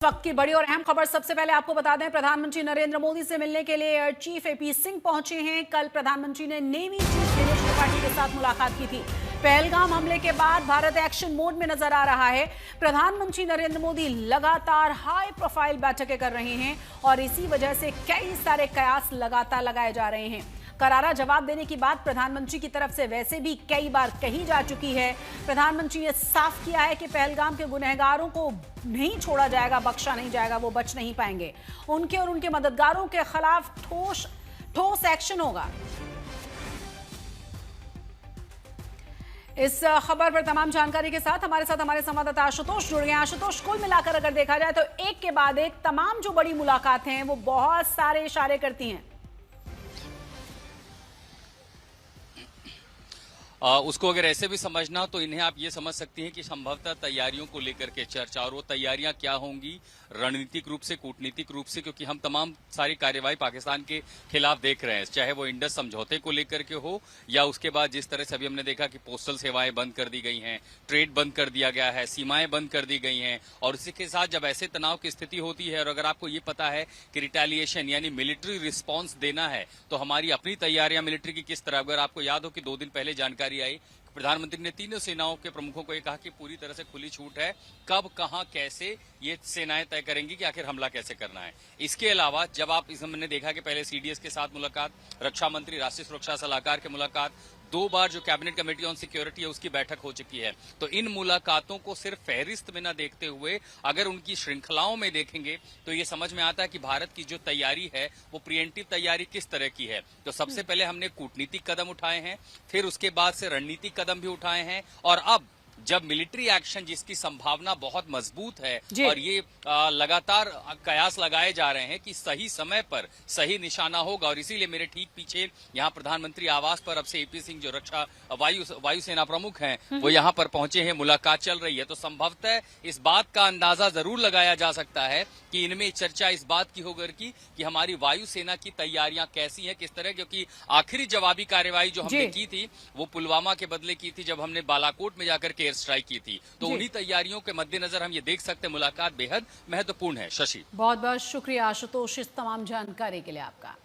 वक्त की बड़ी और अहम खबर सबसे पहले आपको बता दें, प्रधानमंत्री नरेंद्र मोदी से मिलने के लिए एयर चीफ एपी सिंह पहुंचे हैं। कल प्रधानमंत्री ने नेवी चीफ दिनेश त्रिपाठी के साथ मुलाकात की थी। पहलगाम हमले के बाद भारत एक्शन मोड में नजर आ रहा है। प्रधानमंत्री नरेंद्र मोदी लगातार हाई प्रोफाइल बैठकें कर रहे हैं और इसी वजह से कई सारे कयास लगातार लगाए जा रहे हैं। करारा जवाब देने की बात प्रधानमंत्री की तरफ से वैसे भी कई बार कही जा चुकी है। प्रधानमंत्री ने साफ किया है कि पहलगाम के गुनहगारों को नहीं छोड़ा जाएगा, बख्शा नहीं जाएगा, वो बच नहीं पाएंगे। उनके और उनके मददगारों के खिलाफ ठोस एक्शन होगा। इस खबर पर तमाम जानकारी के साथ हमारे संवाददाता आशुतोष जुड़ गए हैं। आशुतोष, कुल मिलाकर अगर देखा जाए तो एक के बाद एक तमाम जो बड़ी मुलाकातें हैं वो बहुत सारे इशारे करती हैं। उसको अगर ऐसे भी समझना तो इन्हें आप ये समझ सकती हैं कि संभवतः तैयारियों को लेकर के चर्चा, और वो तैयारियां क्या होंगी रणनीतिक रूप से, कूटनीतिक रूप से, क्योंकि हम तमाम सारी कार्यवाही पाकिस्तान के खिलाफ देख रहे हैं, चाहे वो इंडस समझौते को लेकर के हो या उसके बाद जिस तरह से अभी हमने देखा कि पोस्टल सेवाएं बंद कर दी गई हैं, ट्रेड बंद कर दिया गया है, सीमाएं बंद कर दी गई हैं। और इसी के साथ जब ऐसे तनाव की स्थिति होती है और अगर आपको ये पता है कि रिटेलिएशन यानी मिलिट्री रिस्पॉन्स देना है तो हमारी अपनी तैयारियां मिलिट्री की किस तरह, अगर आपको याद हो कि 2 दिन पहले जानकारी आई, प्रधानमंत्री ने तीनों सेनाओं के प्रमुखों को ये कहा कि पूरी तरह से खुली छूट है, कब कहां कैसे ये सेनाएं तय करेंगी कि आखिर हमला कैसे करना है। इसके अलावा जब आप इस हमने देखा कि पहले सीडीएस के साथ मुलाकात, रक्षा मंत्री, राष्ट्रीय सुरक्षा सलाहकार की मुलाकात, 2 बार जो कैबिनेट कमेटी ऑन सिक्योरिटी है उसकी बैठक हो चुकी है। तो इन मुलाकातों को सिर्फ फहरिस्त में न देखते हुए अगर उनकी श्रृंखलाओं में देखेंगे तो ये समझ में आता है कि भारत की जो तैयारी है वो प्रिएंटिव तैयारी किस तरह की है। तो सबसे पहले हमने कूटनीतिक कदम उठाए हैं, फिर उसके बाद से रणनीतिक कदम भी उठाए हैं, और अब जब मिलिट्री एक्शन जिसकी संभावना बहुत मजबूत है और ये लगातार कयास लगाए जा रहे हैं कि सही समय पर सही निशाना होगा, और इसीलिए मेरे ठीक पीछे यहाँ प्रधानमंत्री आवास पर अब से एपी सिंह जो रक्षा वायुसेना प्रमुख हैं वो यहाँ पर पहुंचे हैं, मुलाकात चल रही है। तो संभवतः इस बात का अंदाजा जरूर लगाया जा सकता है कि इनमें चर्चा इस बात की होगी कि हमारी वायुसेना की तैयारियां कैसी हैं, किस तरह, क्योंकि आखिरी जवाबी कार्यवाही जो हमने की थी वो पुलवामा के बदले की थी जब हमने बालाकोट में जाकर के स्ट्राइक की थी। तो उन्हीं तैयारियों के मद्देनजर हम ये देख सकते हैं मुलाकात बेहद महत्वपूर्ण है। शशि, बहुत बहुत शुक्रिया आशुतोष इस तमाम जानकारी के लिए आपका।